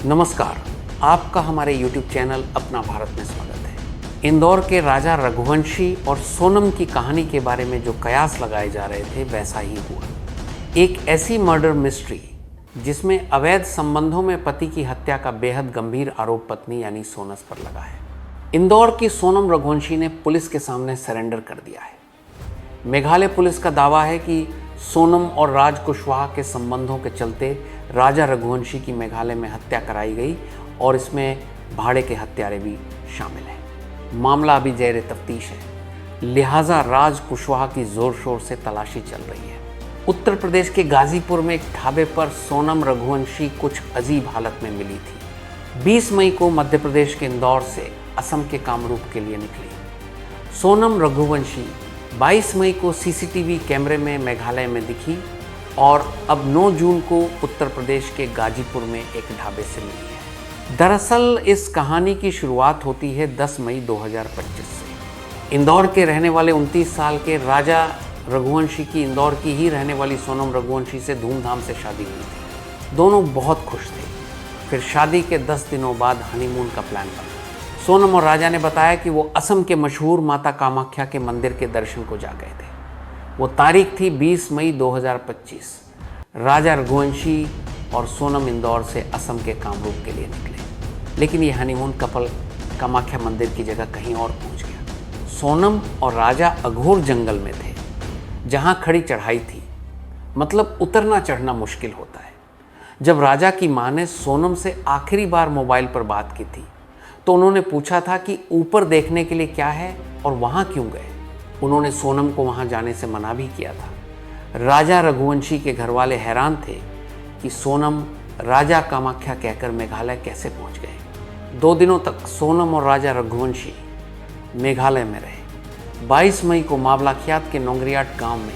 नमस्कार, आपका हमारे YouTube चैनल अपना भारत में स्वागत है। इंदौर के राजा रघुवंशी और सोनम की कहानी के बारे में जो कयास लगाए जा रहे थे वैसा ही हुआ। एक ऐसी मर्डर मिस्ट्री जिसमें अवैध संबंधों में पति की हत्या का बेहद गंभीर आरोप पत्नी यानी सोनस पर लगा है। इंदौर की सोनम रघुवंशी ने पुलिस के सामने सरेंडर कर दिया है। मेघालय पुलिस का दावा है कि सोनम और राज कुशवाहा के संबंधों के चलते राजा रघुवंशी की मेघालय में हत्या कराई गई और इसमें भाड़े के हत्यारे भी शामिल हैं। मामला अभी ज़ेर तफ्तीश है, लिहाजा राज कुशवाहा की ज़ोर शोर से तलाशी चल रही है। उत्तर प्रदेश के गाजीपुर में एक ढाबे पर सोनम रघुवंशी कुछ अजीब हालत में मिली थी। 20 मई को मध्य प्रदेश के इंदौर से असम के कामरूप के लिए निकली। सोनम रघुवंशी 22 मई को सीसीटीवी कैमरे में मेघालय में दिखी और अब 9 जून को उत्तर प्रदेश के गाजीपुर में एक ढाबे से मिली है। दरअसल इस कहानी की शुरुआत होती है 10 मई 2025 से। इंदौर के रहने वाले 29 साल के राजा रघुवंशी की इंदौर की ही रहने वाली सोनम रघुवंशी से धूमधाम से शादी हुई थी। दोनों बहुत खुश थे। फिर शादी के 10 दिनों बाद हनीमून का प्लान बना। सोनम और राजा ने बताया कि वो असम के मशहूर माता कामाख्या के मंदिर के दर्शन को जा गए थे। वो तारीख थी 20 मई 2025। राजा रघुवंशी और सोनम इंदौर से असम के कामरूप के लिए निकले, लेकिन ये हनीमून कपल कामाख्या मंदिर की जगह कहीं और पहुंच गया। सोनम और राजा अघोर जंगल में थे, जहां खड़ी चढ़ाई थी, मतलब उतरना चढ़ना मुश्किल होता है। जब राजा की माँ ने सोनम से आखिरी बार मोबाइल पर बात की थी तो उन्होंने पूछा था कि ऊपर देखने के लिए क्या है और वहाँ क्यों गए। उन्होंने सोनम को वहाँ जाने से मना भी किया था। राजा रघुवंशी के घरवाले हैरान थे कि सोनम राजा कामाख्या कहकर मेघालय कैसे पहुँच गए। 2 दिनों तक सोनम और राजा रघुवंशी मेघालय में रहे। 22 मई को मावलाखियात के नोंगरियाट गांव में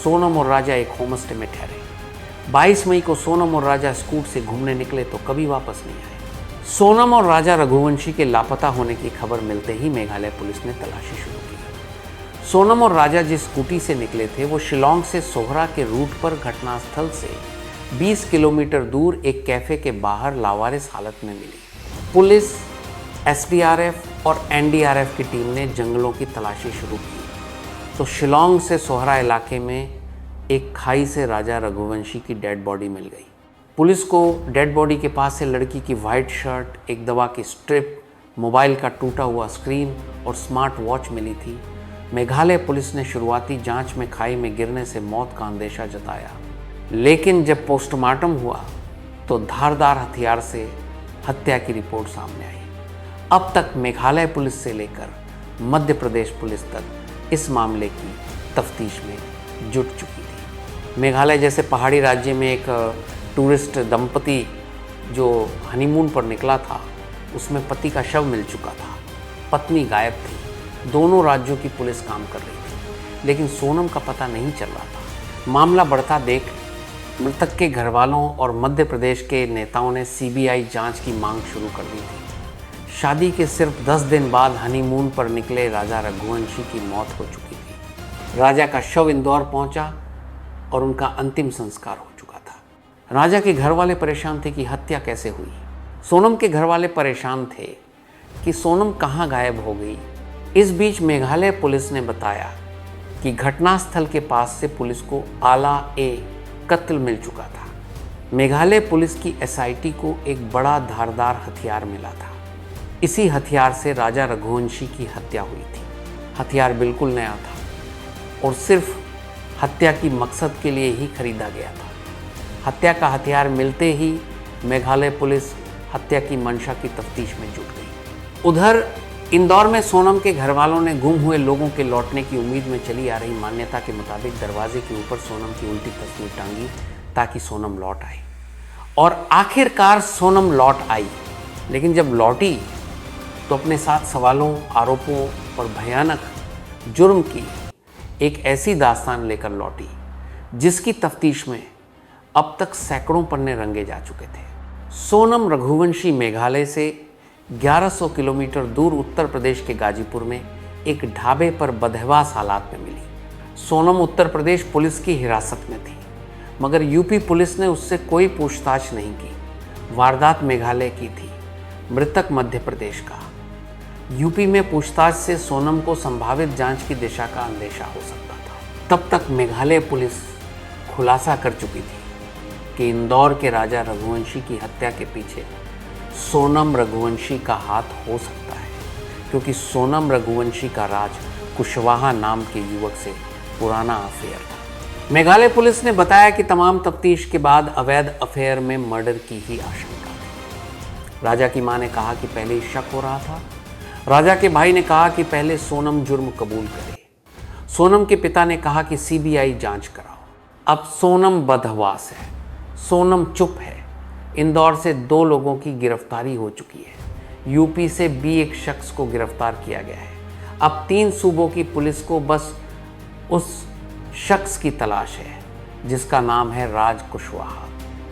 सोनम और राजा एक होमस्टे में ठहरे। 22 मई को सोनम और राजा स्कूट से घूमने निकले तो कभी वापस नहीं आए। सोनम और राजा रघुवंशी के लापता होने की खबर मिलते ही मेघालय पुलिस ने तलाशी शुरू की। सोनम और राजा जिस स्कूटी से निकले थे वो शिलोंग से सोहरा के रूट पर घटनास्थल से 20 किलोमीटर दूर एक कैफे के बाहर लावारिस हालत में मिली। पुलिस, एसडीआरएफ और एनडीआरएफ की टीम ने जंगलों की तलाशी शुरू की तो शिलोंग से सोहरा इलाके में एक खाई से राजा रघुवंशी की डेड बॉडी मिल गई। पुलिस को डेड बॉडी के पास से लड़की की वाइट शर्ट, एक दवा की स्ट्रिप, मोबाइल का टूटा हुआ स्क्रीन और स्मार्ट वॉच मिली थी। मेघालय पुलिस ने शुरुआती जांच में खाई में गिरने से मौत का अंदेशा जताया, लेकिन जब पोस्टमार्टम हुआ तो धारदार हथियार से हत्या की रिपोर्ट सामने आई। अब तक मेघालय पुलिस से लेकर मध्य प्रदेश पुलिस तक इस मामले की तफ्तीश में जुट चुकी थी। मेघालय जैसे पहाड़ी राज्य में एक टूरिस्ट दंपति जो हनीमून पर निकला था, उसमें पति का शव मिल चुका था, पत्नी गायब थी। दोनों राज्यों की पुलिस काम कर रही थी, लेकिन सोनम का पता नहीं चल रहा था। मामला बढ़ता देख मृतक के घरवालों और मध्य प्रदेश के नेताओं ने सीबीआई जांच की मांग शुरू कर दी थी। शादी के सिर्फ 10 दिन बाद हनीमून पर निकले राजा रघुवंशी की मौत हो चुकी थी। राजा का शव इंदौर पहुंचा और उनका अंतिम संस्कार हो चुका था। राजा के घर वाले परेशान थे कि हत्या कैसे हुई। सोनम के घर वाले परेशान थे कि सोनम कहाँ गायब हो गई। इस बीच मेघालय पुलिस ने बताया कि घटनास्थल के पास से पुलिस को आला ए कत्ल मिल चुका था। मेघालय पुलिस की एसआईटी को एक बड़ा धारदार हथियार मिला था। इसी हथियार से राजा रघुवंशी की हत्या हुई थी। हथियार बिल्कुल नया था और सिर्फ हत्या की मकसद के लिए ही खरीदा गया था। हत्या का हथियार मिलते ही मेघालय पुलिस हत्या की मंशा की तफ्तीश में जुट गई। उधर इंदौर में सोनम के घर वालों ने गुम हुए लोगों के लौटने की उम्मीद में चली आ रही मान्यता के मुताबिक दरवाजे के ऊपर सोनम की उल्टी तस्वीर टांगी ताकि सोनम लौट आए। और आखिरकार सोनम लौट आई, लेकिन जब लौटी तो अपने साथ सवालों, आरोपों और भयानक जुर्म की एक ऐसी दास्तान लेकर लौटी जिसकी तफ्तीश में अब तक सैकड़ों पन्ने रंगे जा चुके थे। सोनम रघुवंशी मेघालय से 1100 किलोमीटर दूर उत्तर प्रदेश के गाजीपुर में एक ढाबे पर बदहवास हालात में मिली। सोनम उत्तर प्रदेश पुलिस की हिरासत में थी, मगर यूपी पुलिस ने उससे कोई पूछताछ नहीं की। वारदात मेघालय की थी, मृतक मध्य प्रदेश का। यूपी में पूछताछ से सोनम को संभावित जांच की दिशा का अंदेशा हो सकता था। तब तक मेघालय पुलिस खुलासा कर चुकी थी कि इंदौर के राजा रघुवंशी की हत्या के पीछे सोनम रघुवंशी का हाथ हो सकता है, क्योंकि सोनम रघुवंशी का राज कुशवाहा नाम के युवक से पुराना अफेयर था। मेघालय पुलिस ने बताया कि तमाम तफ्तीश के बाद अवैध अफेयर में मर्डर की ही आशंका थी। राजा की मां ने कहा कि पहले ही शक हो रहा था। राजा के भाई ने कहा कि पहले सोनम जुर्म कबूल करे। सोनम के पिता ने कहा कि सीबीआई जांच कराओ। अब सोनम बदहवास है, सोनम चुप है। इंदौर से 2 लोगों की गिरफ्तारी हो चुकी है। यूपी से भी एक शख्स को गिरफ्तार किया गया है। अब 3 सूबों की पुलिस को बस उस शख्स की तलाश है जिसका नाम है राज कुशवाहा।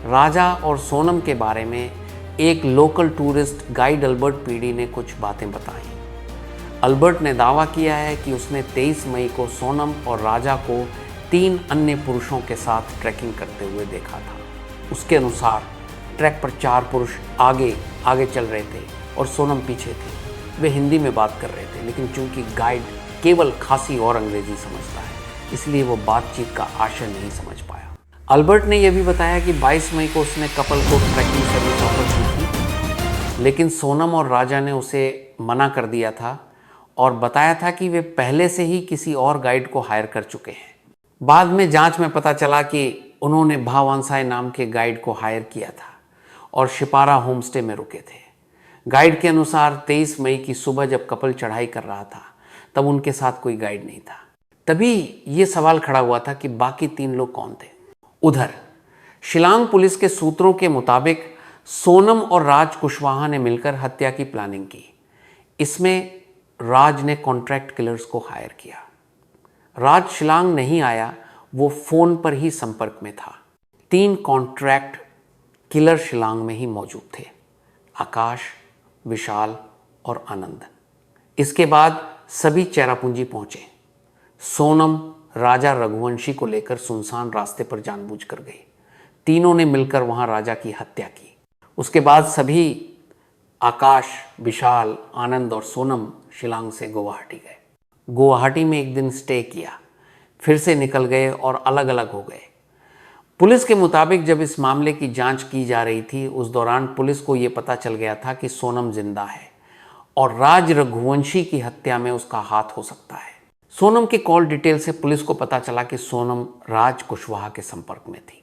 राजा और सोनम के बारे में एक local tourist guide Albert PD ने कुछ बातें बताई। अल्बर्ट ने दावा किया है कि उसने 23 मई को सोनम और राजा को 3 अन्य पुरुषों के साथ ट्रैकिंग करते हुए देखा था। उसके अनुसार ट्रैक पर 4 पुरुष आगे चल रहे थे और सोनम पीछे थी। वे हिंदी में बात कर रहे थे, लेकिन चूंकि गाइड केवल खासी और अंग्रेजी समझता है, इसलिए वो बातचीत का आशय नहीं समझ पाया। अल्बर्ट ने यह भी बताया कि 22 मई को उसने कपल को ट्रैकिंग सर्विस ऑफर की थी, लेकिन सोनम और राजा ने उसे मना कर दिया था और बताया था कि वे पहले से ही किसी और गाइड को हायर कर चुके हैं। बाद में जांच में पता चला कि उन्होंने भावांसाय नाम के गाइड को हायर किया था और शिपारा होमस्टे में रुके थे। गाइड के अनुसार 23 मई की सुबह जब कपल चढ़ाई कर रहा था, तब उनके साथ कोई गाइड नहीं था। तभी ये सवाल खड़ा हुआ था कि बाकी 3 लोग कौन थे। उधर शिलांग पुलिस के सूत्रों के मुताबिक सोनम और राज कुशवाहा ने मिलकर हत्या की प्लानिंग की। इसमें राज ने कॉन्ट्रैक्ट किलर्स को हायर किया। राज शिलांग नहीं आया, वो फोन पर ही संपर्क में था। 3 कॉन्ट्रैक्ट किलर शिलांग में ही मौजूद थे, आकाश, विशाल और आनंद। इसके बाद सभी चेरापूंजी पहुंचे। सोनम राजा रघुवंशी को लेकर सुनसान रास्ते पर जानबूझकर गई। तीनों ने मिलकर वहां राजा की हत्या की। उसके बाद सभी आकाश, विशाल, आनंद और सोनम शिलांग से गुवाहाटी गए। गुवाहाटी में एक दिन स्टे किया, फिर से निकल गए और अलग अलग हो गए। पुलिस के मुताबिक जब इस मामले की जांच की जा रही थी, उस दौरान पुलिस को यह पता चल गया था कि सोनम जिंदा है और राज रघुवंशी की हत्या में उसका हाथ हो सकता है। सोनम के कॉल डिटेल से पुलिस को पता चला कि सोनम राज कुशवाहा के संपर्क में थी।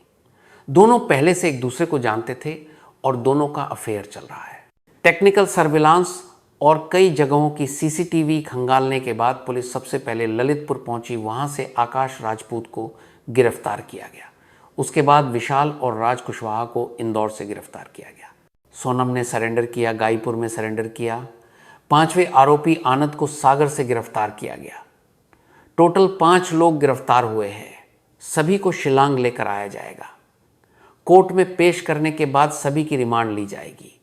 दोनों पहले से एक दूसरे को जानते थे और दोनों का अफेयर चल रहा है। टेक्निकल सर्विलांस और कई जगहों की सीसीटीवी खंगालने के बाद पुलिस सबसे पहले ललितपुर पहुंची। वहां से आकाश राजपूत को गिरफ्तार किया गया। उसके बाद विशाल और राज कुशवाहा को इंदौर से गिरफ्तार किया गया। सोनम ने सरेंडर किया, गाईपुर में सरेंडर किया। 5वें आरोपी आनंद को सागर से गिरफ्तार किया गया। टोटल 5 लोग गिरफ्तार हुए हैं। सभी को शिलांग लेकर आया जाएगा। कोर्ट में पेश करने के बाद सभी की रिमांड ली जाएगी।